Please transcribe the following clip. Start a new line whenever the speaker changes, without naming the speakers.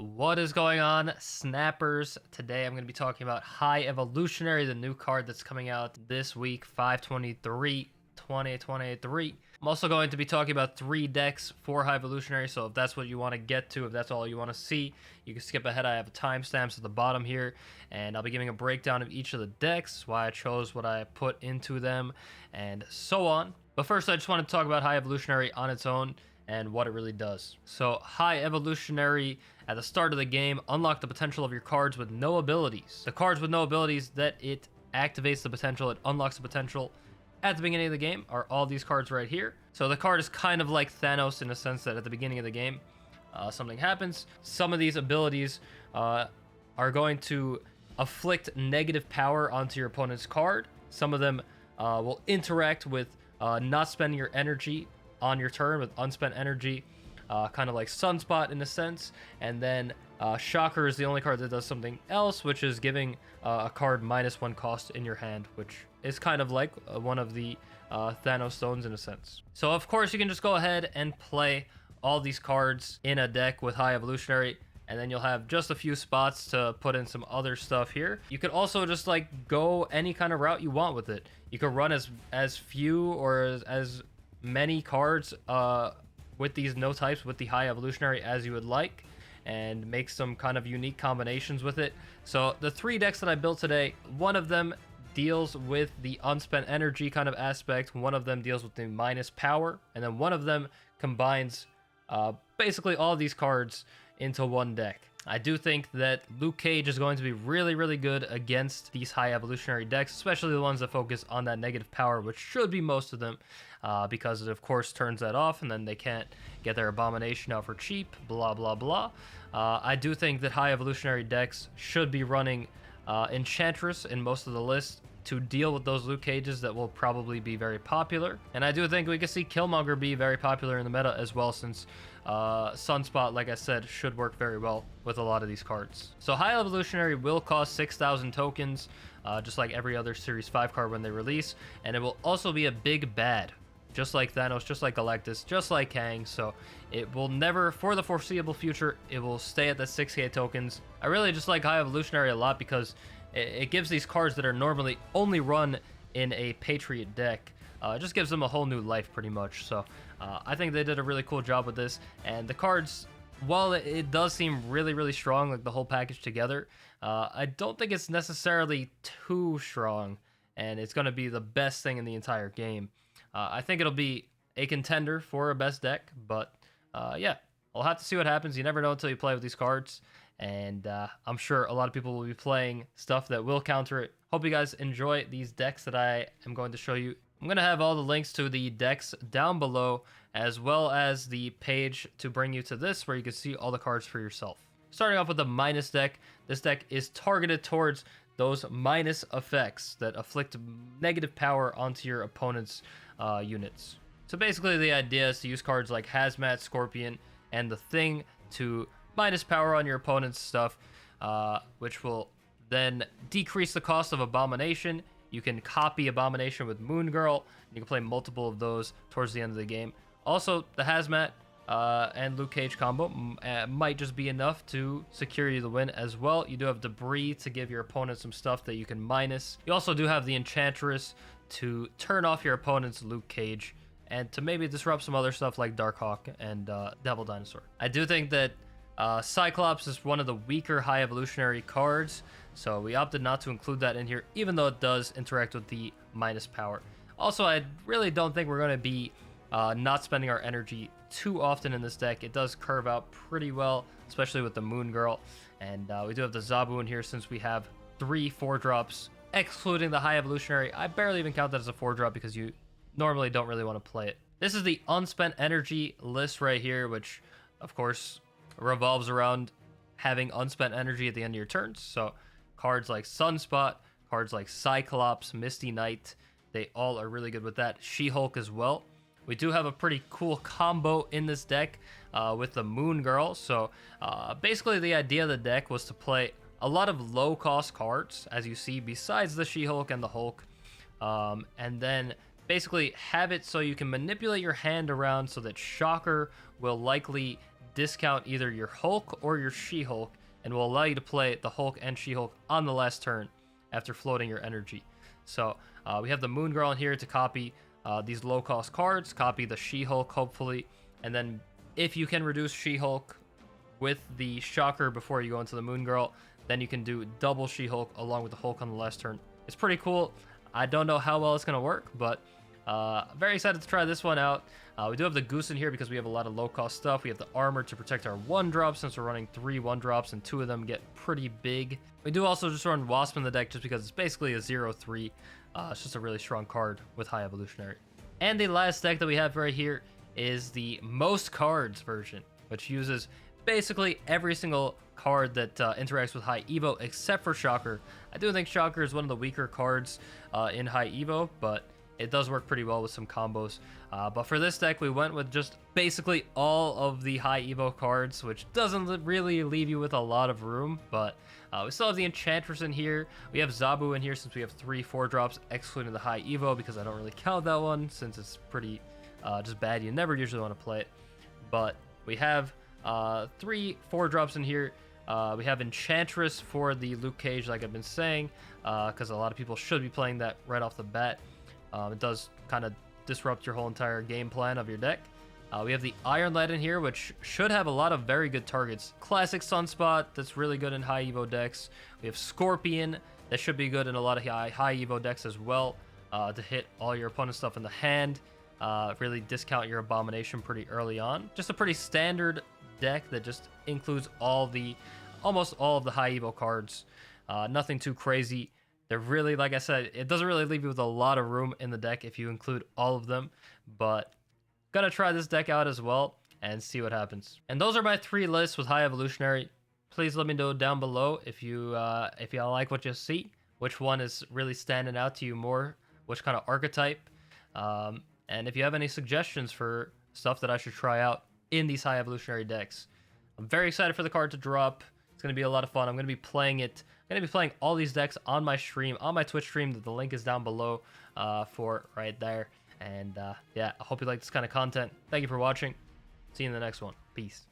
What is going on, snappers? Today I'm going to be talking about High Evolutionary, the new card that's coming out this week, 5/23, 2023. I'm also going to be talking about 3 decks for High Evolutionary, so if that's what you want to get to, if that's all you want to see, you can skip ahead. I have timestamps at the bottom here, and I'll be giving a breakdown of each of the decks, why I chose what I put into them, and so on. But first, I just want to talk about High Evolutionary on its own and what it really does. So High Evolutionary, at the start of the game, unlock the potential of your cards with no abilities. The cards with no abilities that it activates the potential, it unlocks the potential at the beginning of the game are all these cards right here. So the card is kind of like Thanos in a sense that at the beginning of the game, something happens. Some of these abilities are going to afflict negative power onto your opponent's card. Some of them will interact with not spending your energy on your turn with unspent energy, kind of like Sunspot in a sense. And then Shocker is the only card that does something else, which is giving a card -1 cost in your hand, which is kind of like one of the Thanos stones in a sense. So of course you can just go ahead and play all these cards in a deck with High Evolutionary, and then you'll have just a few spots to put in some other stuff here. You could also just like go any kind of route you want with it. You could run as few or as many cards with these no types with the High Evolutionary as you would like, and make some kind of unique combinations with it. So the 3 decks that I built today, one of them deals with the unspent energy kind of aspect, one of them deals with the minus power, and then one of them combines basically all these cards into one deck. I do think that Luke Cage is going to be really, really good against these High Evolutionary decks, especially the ones that focus on that negative power, which should be most of them, because it, of course, turns that off, and then they can't get their Abomination out for cheap, blah, blah, blah. I do think that High Evolutionary decks should be running Enchantress in most of the list to deal with those Luke Cages that will probably be very popular. And I do think we can see Killmonger be very popular in the meta as well, since Sunspot, like I said, should work very well with a lot of these cards. So High Evolutionary will cost 6,000 tokens, just like every other Series 5 card when they release, and it will also be a big bad, just like Thanos, just like Galactus, just like Kang. So it will never, for the foreseeable future, it will stay at the 6k tokens. I really just like High Evolutionary a lot because it gives these cards that are normally only run in a Patriot deck, it just gives them a whole new life pretty much. So I think they did a really cool job with this, and the cards, while it does seem really, really strong, like the whole package together, I don't think it's necessarily too strong, and it's going to be the best thing in the entire game. I think it'll be a contender for a best deck, but yeah, I'll have to see what happens. You never know until you play with these cards, and I'm sure a lot of people will be playing stuff that will counter it. Hope you guys enjoy these decks that I am going to show you. I'm going to have all the links to the decks down below, as well as the page to bring you to this, where you can see all the cards for yourself. Starting off with the minus deck, this deck is targeted towards those minus effects that afflict negative power onto your opponent's units. So basically the idea is to use cards like Hazmat, Scorpion, and the Thing to minus power on your opponent's stuff, which will then decrease the cost of Abomination. You can copy Abomination with Moon Girl, and you can play multiple of those towards the end of the game. Also, the Hazmat and Luke Cage combo might just be enough to secure you the win as well. You do have Debris to give your opponent some stuff that you can minus. You also do have the Enchantress to turn off your opponent's Luke Cage, and to maybe disrupt some other stuff like Darkhawk and Devil Dinosaur. I do think that Cyclops is one of the weaker High Evolutionary cards, so we opted not to include that in here, even though it does interact with the minus power. Also, I really don't think we're going to be not spending our energy too often in this deck. It does curve out pretty well, especially with the Moon Girl, and we do have the Zabu in here since we have 3 4-drops, excluding the High Evolutionary. I barely even count that as a 4-drop because you normally don't really want to play it. This is the unspent energy list right here, which of course revolves around having unspent energy at the end of your turns. So cards like Sunspot, cards like Cyclops, Misty Knight, they all are really good with that. She-Hulk as well. We do have a pretty cool combo in this deck with the Moon Girl. So basically the idea of the deck was to play a lot of low-cost cards, as you see, besides the She-Hulk and the Hulk, and then basically have it so you can manipulate your hand around so that Shocker will likely discount either your Hulk or your She-Hulk, and will allow you to play the Hulk and She-Hulk on the last turn after floating your energy. So we have the Moon Girl in here to copy these low-cost cards, copy the She-Hulk hopefully, and then if you can reduce She-Hulk with the Shocker before you go into the Moon Girl, then you can do double She-Hulk along with the Hulk on the last turn. It's pretty cool. I don't know how well it's going to work, but very excited to try this one out. We do have the Goose in here because we have a lot of low-cost stuff. We have the Armor to protect our 1-drops since we're running 3 1-drops and 2 of them get pretty big. We do also just run Wasp in the deck just because it's basically a 0-3. It's just a really strong card with High Evolutionary. And the last deck that we have right here is the Most Cards version, which uses basically every single card that interacts with High Evo except for Shocker. I do think Shocker is one of the weaker cards in High Evo, but it does work pretty well with some combos. But for this deck, we went with just basically all of the High Evo cards, which doesn't really leave you with a lot of room, but we still have the Enchantress in here. We have Zabu in here since we have 3 4-drops, excluding the High Evo, because I don't really count that one since it's pretty just bad. You never usually want to play it. But we have 3 4-drops in here. We have Enchantress for the Luke Cage, like I've been saying, because a lot of people should be playing that right off the bat. It does kind of disrupt your whole entire game plan of your deck. We have the Iron Lad in here, which should have a lot of very good targets. Classic Sunspot, that's really good in High Evo decks. We have Scorpion, that should be good in a lot of high Evo decks as well, to hit all your opponent's stuff in the hand. Really discount your Abomination pretty early on. Just a pretty standard deck that just includes almost all of the High Evo cards. Nothing too crazy. They're really, like I said, it doesn't really leave you with a lot of room in the deck if you include all of them, but gonna try this deck out as well and see what happens. And those are my 3 lists with High Evolutionary. Please let me know down below if you like what you see, which one is really standing out to you more, which kind of archetype, and if you have any suggestions for stuff that I should try out in these High Evolutionary decks. I'm very excited for the card to drop. It's going to be a lot of fun. I'm going to be playing it. I'm going to be playing all these decks on my stream, on my Twitch stream. The link is down below for right there. And yeah, I hope you like this kind of content. Thank you for watching. See you in the next one. Peace.